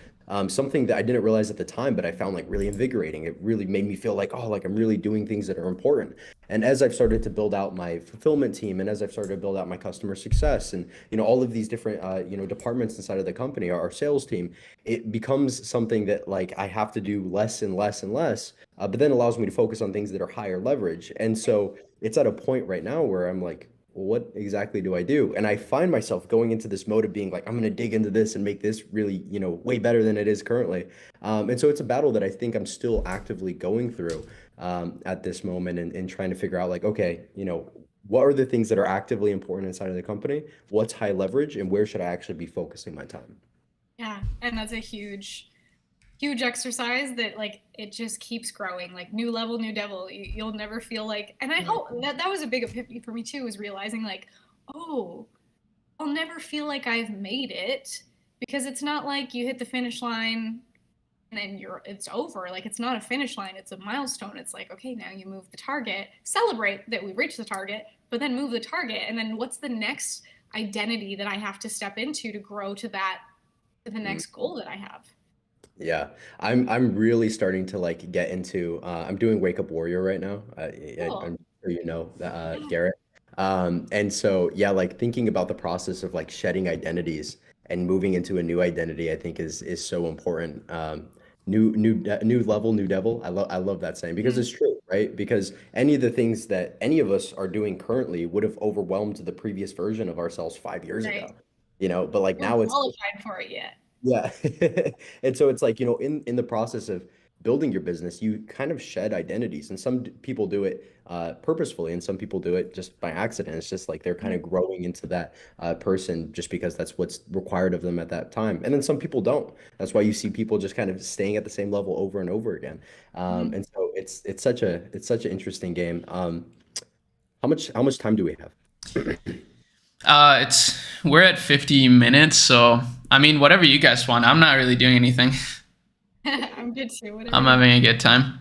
something that I didn't realize at the time, but I found like really invigorating. It really made me feel like, oh, like I'm really doing things that are important. And as I've started to build out my fulfillment team, and as I've started to build out my customer success, and all of these different departments inside of the company, our sales team, it becomes something that like I have to do less and less and less, but then allows me to focus on things that are higher leverage. And so it's at a point right now where I'm like, what exactly do I do? And I find myself going into this mode of being like, I'm going to dig into this and make this really, way better than it is currently. And so it's a battle that I think I'm still actively going through at this moment, and trying to figure out like, okay, what are the things that are actively important inside of the company? What's high leverage, and where should I actually be focusing my time? Yeah. And that's a huge exercise that like it just keeps growing, like new level, new devil. You'll never feel like, and I hope that was a big epiphany for me too, was realizing like, oh, I'll never feel like I've made it, because it's not like you hit the finish line and then it's over. Like, it's not a finish line, it's a milestone. It's like, okay, now you move the target, celebrate that we reached the target, but then move the target. And then what's the next identity that I have to step into to grow to the next goal that I have? Yeah, I'm really starting to like get into. I'm doing Wake Up Warrior right now. Cool. I'm sure you know Yeah. Garrett. And so yeah, like thinking about the process of like shedding identities and moving into a new identity, I think is so important. New level, new devil. I love that saying because it's true, right? Because any of the things that any of us are doing currently would have overwhelmed the previous version of ourselves 5 years Right. ago. But like We're now it's qualified for it yet. yeah. And so it's like, in the process of building your business, you kind of shed identities. And some people do it purposefully, and some people do it just by accident. It's just like they're kind of growing into that person just because that's what's required of them at that time. And then some people don't. That's why you see people just kind of staying at the same level over and over again. And so it's such an interesting game. How much time do we have? We're at 50 minutes, so I mean, whatever you guys want. I'm not really doing anything. I'm good too. Whatever. I'm having a good time.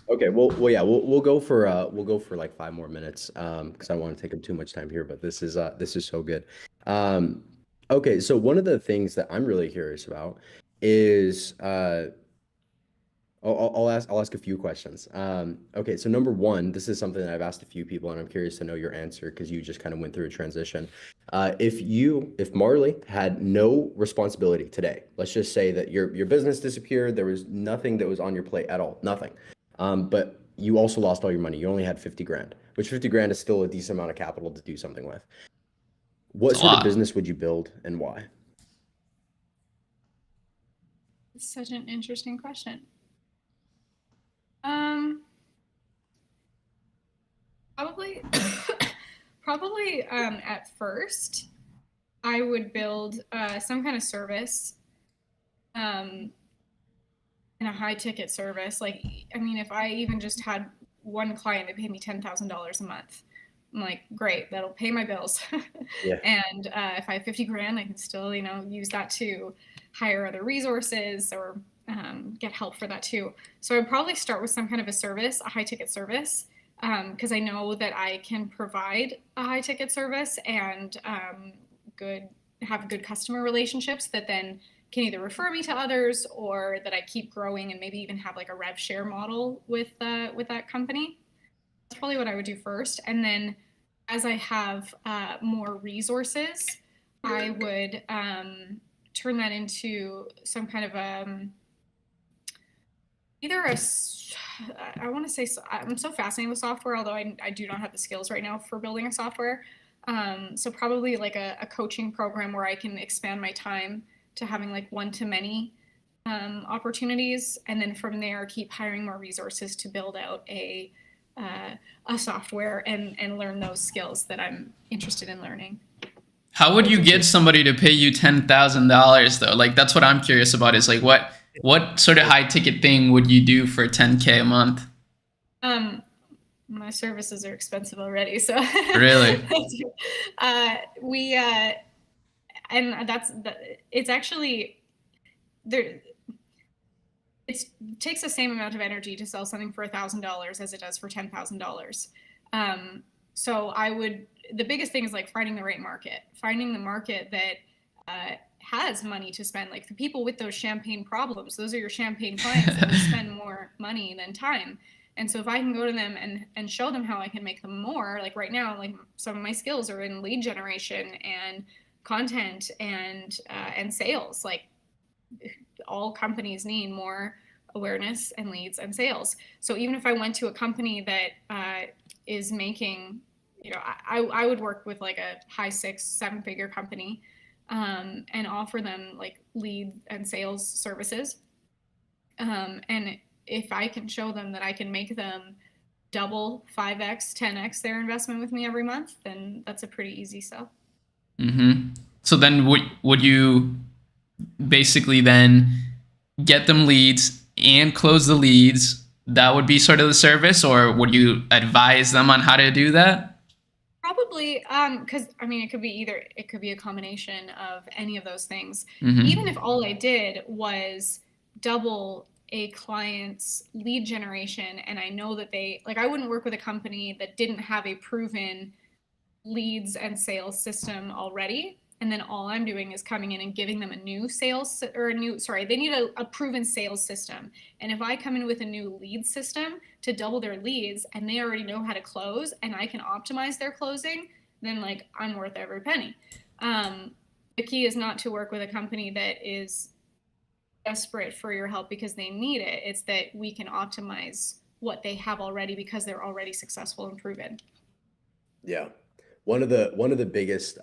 Okay, well, yeah, we'll go for like 5 more minutes, because I don't want to take up too much time here, but this is so good. Um, okay, so one of the things that I'm really curious about is I'll ask a few questions. Okay, so number one, this is something that I've asked a few people, and I'm curious to know your answer because you just kind of went through a transition. If Marley had no responsibility today, let's just say that your business disappeared, there was nothing that was on your plate at all, nothing. But you also lost all your money. You only had 50 grand, which 50 grand is still a decent amount of capital to do something with. What It's a sort of lot. business would you build and why? It's such an interesting question. Um, probably, probably at first, I would build some kind of service, um, and a high ticket service. Like, I mean, if I even just had one client that paid me $10,000 a month, I'm like, great, that'll pay my bills. Yeah. And if I have 50 grand, I can still, use that to hire other resources or get help for that too. So I'd probably start with some kind of a service, a high ticket service, because I know that I can provide a high ticket service and have good customer relationships that then can either refer me to others or that I keep growing and maybe even have like a rev share model with that company. That's probably what I would do first, and then as I have more resources, I would turn that into some kind of either a I want to say I'm so fascinated with software, although I do not have the skills right now for building a software. So probably like a coaching program where I can expand my time to having like one-to-many opportunities, and then from there keep hiring more resources to build out a software and learn those skills that I'm interested in learning. How would That's you get interesting. somebody to pay you $10,000 though? Like that's what I'm curious about. Is like what sort of high ticket thing would you do for 10K a month? Um, my services are expensive already, so Really? we and it's actually there. It takes the same amount of energy to sell something for $1,000 as it does for $10,000. So the biggest thing is like finding the right market, finding the market that has money to spend. Like the people with those champagne problems, those are your champagne clients that will spend more money than time. And so if I can go to them and show them how I can make them more, like right now, like some of my skills are in lead generation and content and sales. Like all companies need more awareness and leads and sales. So even if I went to a company that is making, I would work with like a high 6, 7 figure company and offer them like lead and sales services. And if I can show them that I can make them double, 5x, 10x their investment with me every month, then that's a pretty easy sell. Mm-hmm. So then would you basically then get them leads and close the leads? That would be sort of the service, or would you advise them on how to do that? Probably, because I mean, it could be a combination of any of those things. Even Mm-hmm. if all I did was double a client's lead generation, and I know that I wouldn't work with a company that didn't have a proven leads and sales system already. And then all I'm doing is coming in and giving them a new they need a proven sales system. And if I come in with a new lead system to double their leads and they already know how to close and I can optimize their closing, then like I'm worth every penny. The key is not to work with a company that is desperate for your help because they need it. It's that we can optimize what they have already because they're already successful and proven. Yeah. One of the biggest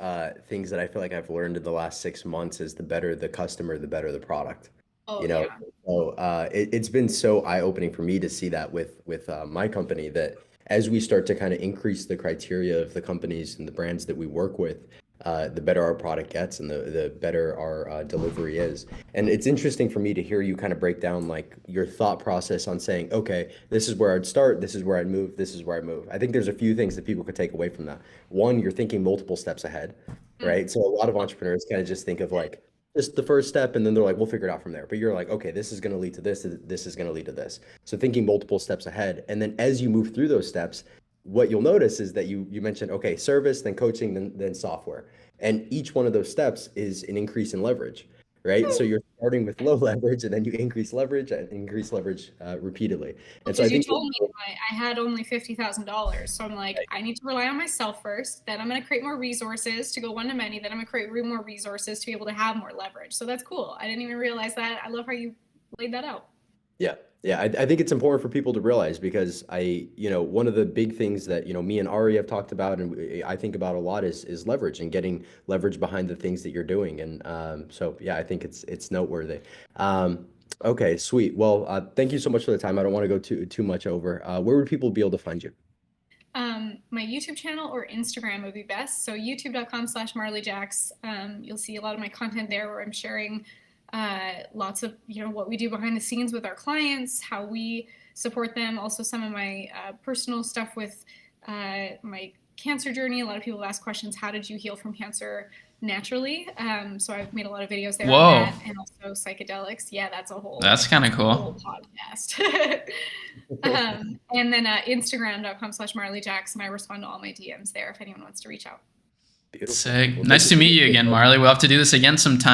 things that I feel like I've learned in the last 6 months is the better the customer, the better the product. Oh You know, yeah. so it's been so eye-opening for me to see that with my company that as we start to kind of increase the criteria of the companies and the brands that we work with, the better our product gets and the better our delivery is. And it's interesting for me to hear you kind of break down like your thought process on saying, okay, this is where I'd start, this is where I'd move, this is where I move. I think there's a few things that people could take away from that. One, you're thinking multiple steps ahead, Mm. right? So a lot of entrepreneurs kind of just think of like just the first step, and then they're like, we'll figure it out from there. But you're like, okay, this is going to lead to this, this is going to lead to this. So thinking multiple steps ahead. And then as you move through those steps, what you'll notice is that you mentioned, okay, service, then coaching, then software. And each one of those steps is an increase in leverage, right? So you're starting with low leverage, and then you increase leverage repeatedly. And so I Because you think told me I had only $50,000. So I'm like, I need to rely on myself first. Then I'm going to create more resources to go one to many. Then I'm going to create more resources to be able to have more leverage. So that's cool. I didn't even realize that. I love how you laid that out. Yeah. Yeah. I think it's important for people to realize because one of the big things that, me and Ari have talked about and I think about a lot is leverage and getting leverage behind the things that you're doing. And so, yeah, I think it's noteworthy. Okay, sweet. Well, thank you so much for the time. I don't want to go too much over. Where would people be able to find you? My YouTube channel or Instagram would be best. So youtube.com/Marley Jaxx. You'll see a lot of my content there where I'm sharing lots of what we do behind the scenes with our clients, how we support them, also some of my personal stuff with my cancer journey. A lot of people have asked questions, how did you heal from cancer naturally? So I've made a lot of videos there on that, and also psychedelics. Yeah, that's kind of cool. Whole podcast. And then Instagram.com/Marley Jaxx, and I respond to all my DMs there if anyone wants to reach out. Sick. Nice to meet you again, Marley. We'll have to do this again sometime.